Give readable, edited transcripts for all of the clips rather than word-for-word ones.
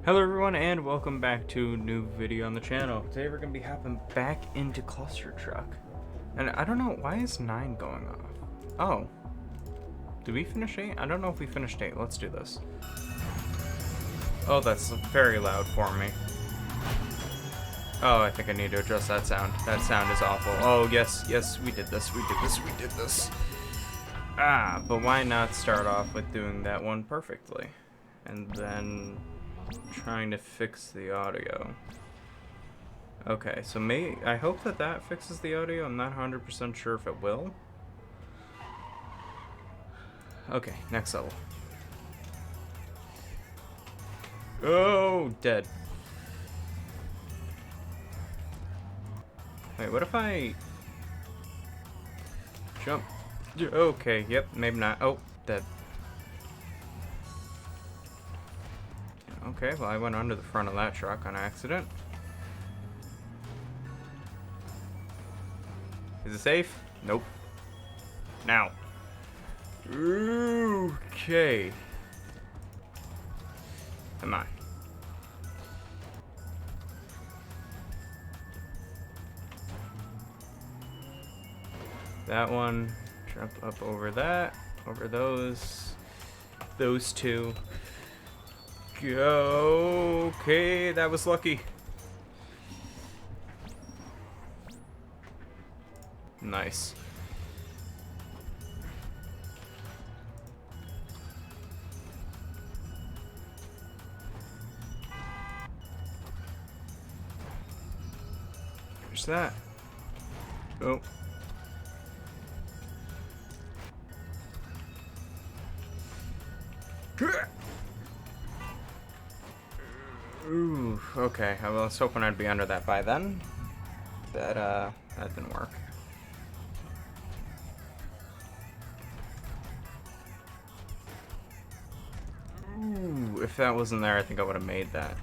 Hello everyone and welcome back to a new video on the channel. Today we're going to be hopping back into Cluster Truck. And I don't know, why is 9 going off? Oh. Did we finish 8? I don't know if we finished 8. Let's do this. Oh, that's very loud for me. Oh, I think I need to adjust that sound. That sound is awful. Oh, yes, we did this. Ah, but why not start off with doing that one perfectly? And then trying to fix the audio. Okay, so I hope that fixes the audio. I'm not 100% sure if it will. Okay, next level. Oh, dead. Wait, what if I jump? Okay, yep, maybe not. Oh, dead. Okay, well I went under the front of that truck on accident. Is it safe? Nope. Now. Okay. Come on. That one. Jump up over that. Over those two. Go. Okay, that was lucky. Nice. There's that. Oh. Ooh, okay. I was hoping I'd be under that by then. That didn't work. Ooh, if that wasn't there, I think I would have made that.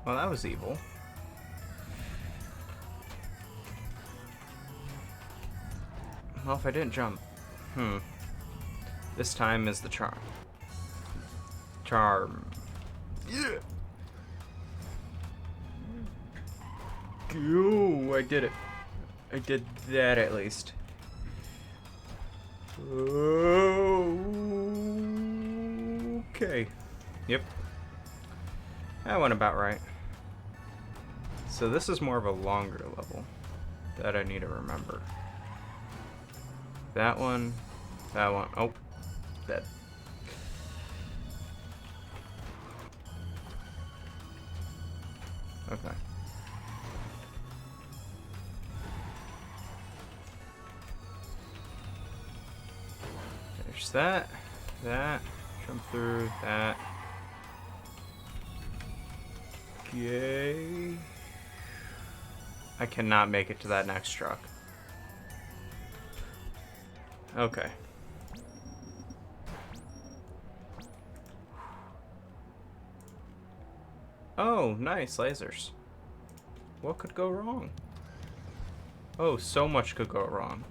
Well, that was evil. Well, if I didn't jump. This time is the charm. Yeah. Ooh, I did it. I did that at least. Okay. Yep. That went about right. So this is more of a longer level that I need to remember. That one. Oh, dead. Okay. There's that. Jump through that. Yay. I cannot make it to that next truck. Okay. Oh, nice lasers. What could go wrong? Oh, so much could go wrong.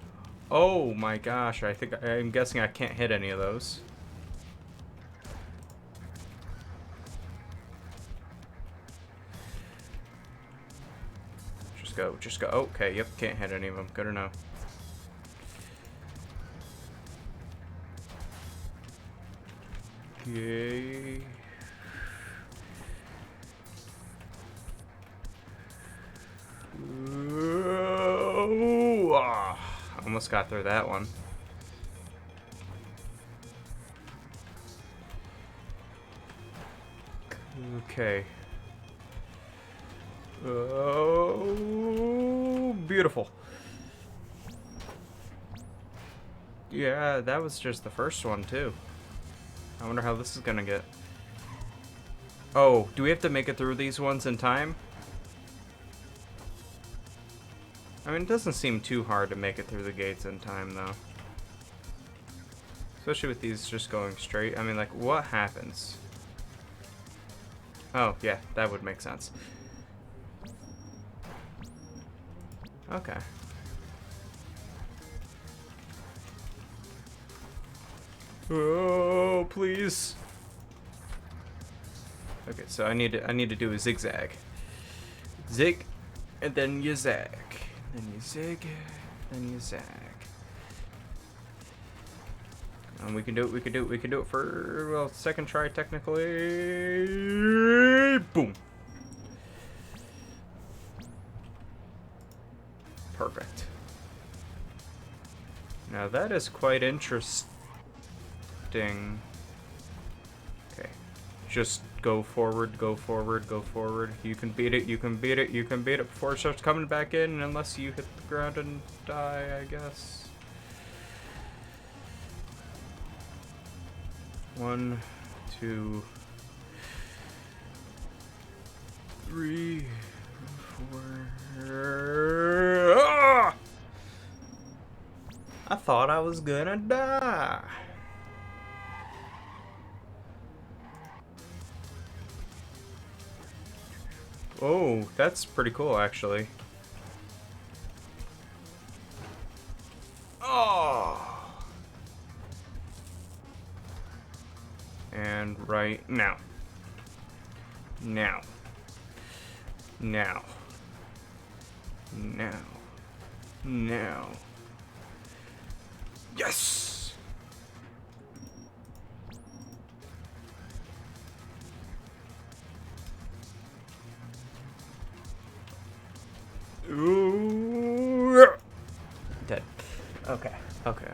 Oh my gosh, I'm guessing I can't hit any of those. Just go. Okay, yep, can't hit any of them. Good to know. Yay. Almost got through that one. Okay. Oh, beautiful. Yeah, that was just the first one, too. I wonder how this is gonna get. Oh, do we have to make it through these ones in time? I mean, it doesn't seem too hard to make it through the gates in time, though. Especially with these just going straight. I mean, like, what happens? Oh, yeah, that would make sense. Okay. Oh, please. Okay, so I need to do a zigzag. Zig, and then you zag. Then you zig, then you zag. And we can do it for, well, second try technically. Boom. Perfect. Now that is quite interesting. Okay. Just go forward, go forward, go forward. You can beat it, you can beat it, you can beat it before it starts coming back in, unless you hit the ground and die, I guess. 1, 2, 3, 4. Ah! I thought I was gonna die. Oh, that's pretty cool, actually. Oh. And right now. Now. Now. Now. Now. Yes! Ooh. Dead. Okay. Okay.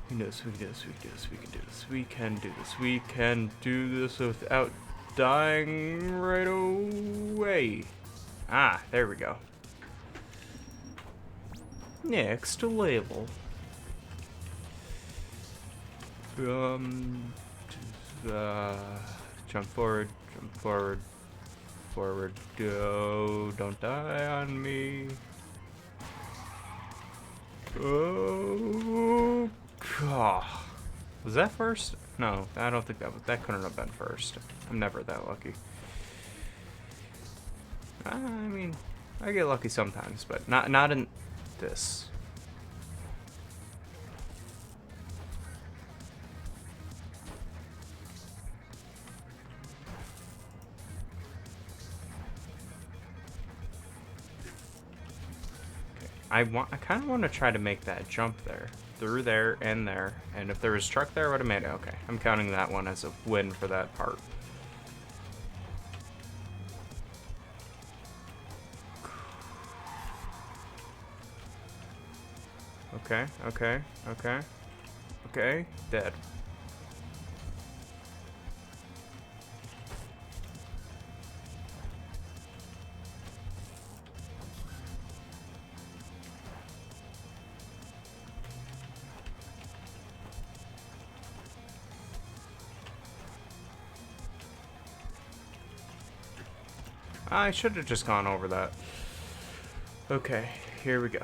We can do this, we can do this, we can do this, we can do this, we can do this, we can do this without dying right away. Ah, there we go. Next level. Jump forward, forward, go, don't die on me. Oh, God. Was that first? No, I don't think that couldn't have been first. I'm never that lucky. I mean, I get lucky sometimes, but not in this. I kind of want to try to make that jump there, through there and there, and if there was truck there, I would have made it. Okay, I'm counting that one as a win for that part. Okay, dead. I should have just gone over that. Okay, here we go.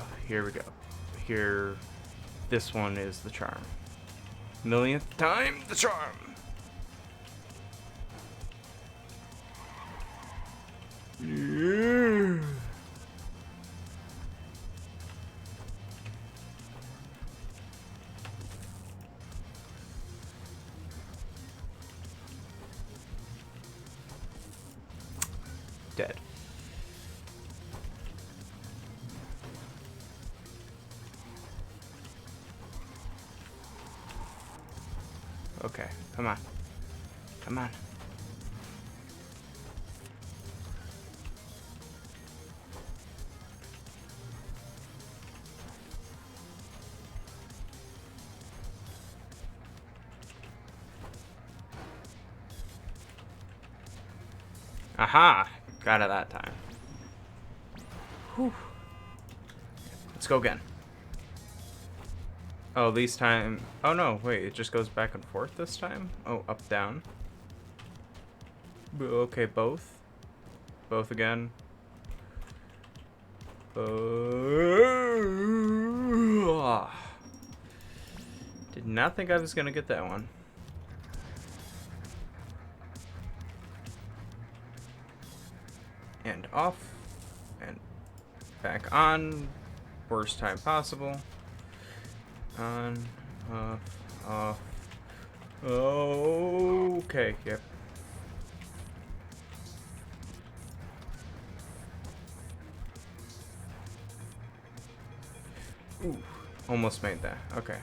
Here, this one is the charm. Millionth time, the charm. Yeah. Dead. Okay, come on. Come on. Aha! Got it that time. Whew. Let's go again. Oh, these time... Oh, no, wait, it just goes back and forth this time? Oh, up, down. Okay, both. Both again. Did not think I was gonna get that one. And off. And back on. Worst time possible. On, off, Okay, yep. Ooh, almost made that. Okay.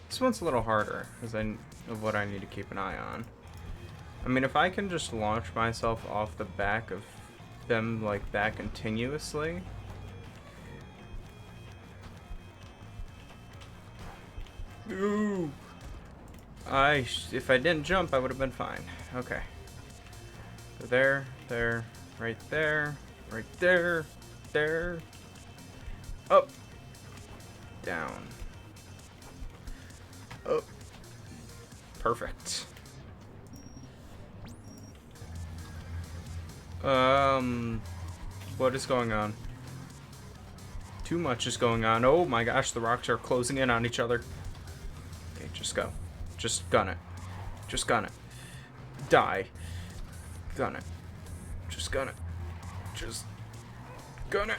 This one's a little harder, because of what I need to keep an eye on. I mean, if I can just launch myself off the back of them like that continuously... Ooh! If I didn't jump, I would have been fine. Okay. So there, right there, there. Up. Down. Up. Perfect. What is going on? Too much is going on. Oh my gosh, the rocks are closing in on each other. Okay, just go. Just gun it. Just gun it. Die. Gun it. Just gun it. Just gun it.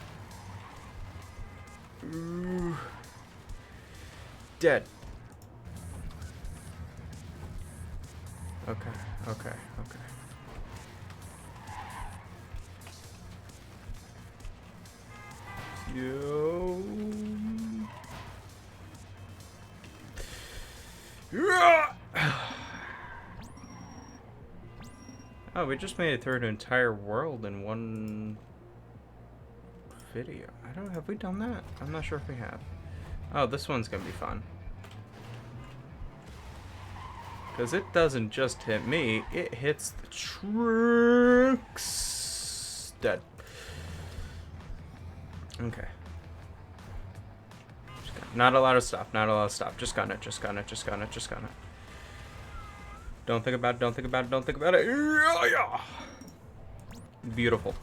Ooh. Dead. Okay, okay, okay. Yo. Oh, we just made it through an entire world in one video. Have we done that? I'm not sure if we have. Oh, this one's gonna be fun. Because it doesn't just hit me, it hits the trucks. Dead. Okay. Not a lot of stuff, not a lot of stuff. Just gun it, just gun it, just gun it, just gun it. Don't think about it, don't think about it, don't think about it. Beautiful.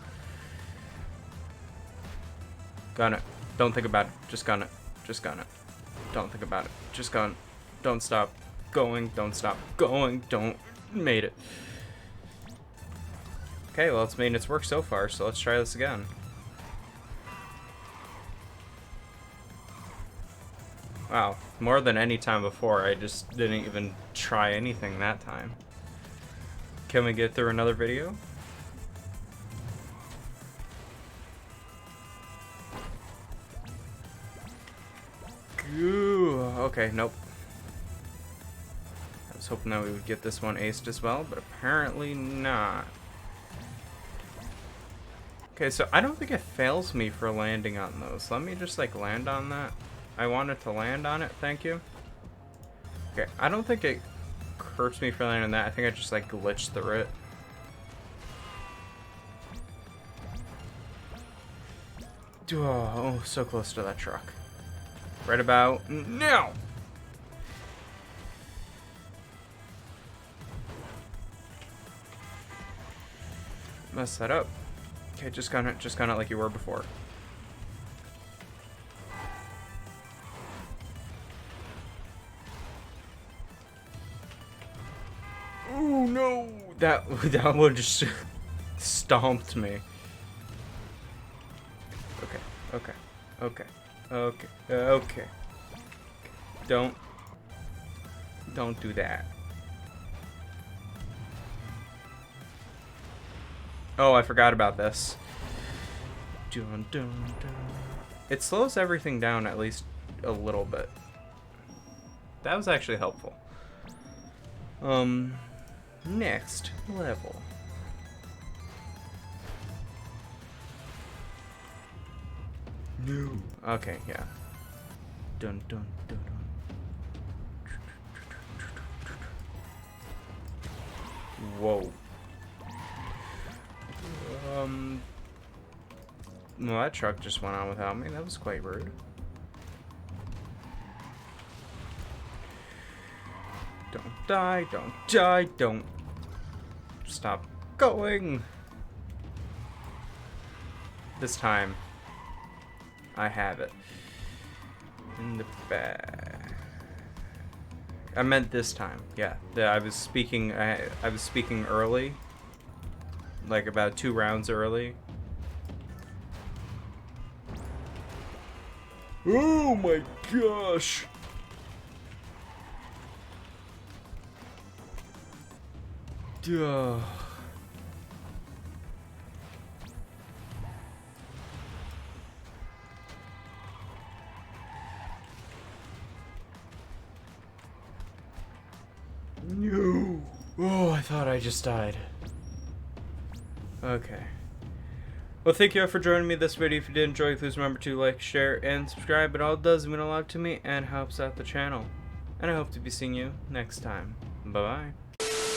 Gun it. Don't think about it. Just gun it. Just gun it. Don't think about it. Just gun. Don't stop going. Don't stop going. Don't. Made it. Okay, well, it's made its work so far, so let's try this again. Wow, more than any time before. I just didn't even try anything that time. Can we get through another video? Ooh, okay, nope. I was hoping that we would get this one aced as well, but apparently not. Okay, so I don't think it fails me for landing on those. Let me just, like, land on that. I wanted to land on it, thank you. Okay, I don't think it hurts me for landing on that. I think I just, like, glitched through it. Oh, so close to that truck. Right about now! Mess that up. Okay, just gun it like you were before. Oh no! That one just stomped me. Okay. Don't do that. Oh, I forgot about this. Dun, dun, dun. It slows everything down at least a little bit. That was actually helpful. Next level. No. Okay, yeah. Dun dun dun dun. Whoa. Well, that truck just went on without me. That was quite rude. Don't die, don't die, don't stop going. This time, I have it. In the back. I meant this time. Yeah, I was speaking. I was speaking early, like about 2 rounds early. Oh my gosh! Duh. No. Oh, I thought I just died. Okay. Well, thank you all for joining me this video. If you did enjoy, please remember to like, share, and subscribe. It all does mean a lot to me and helps out the channel. And I hope to be seeing you next time. Bye-bye.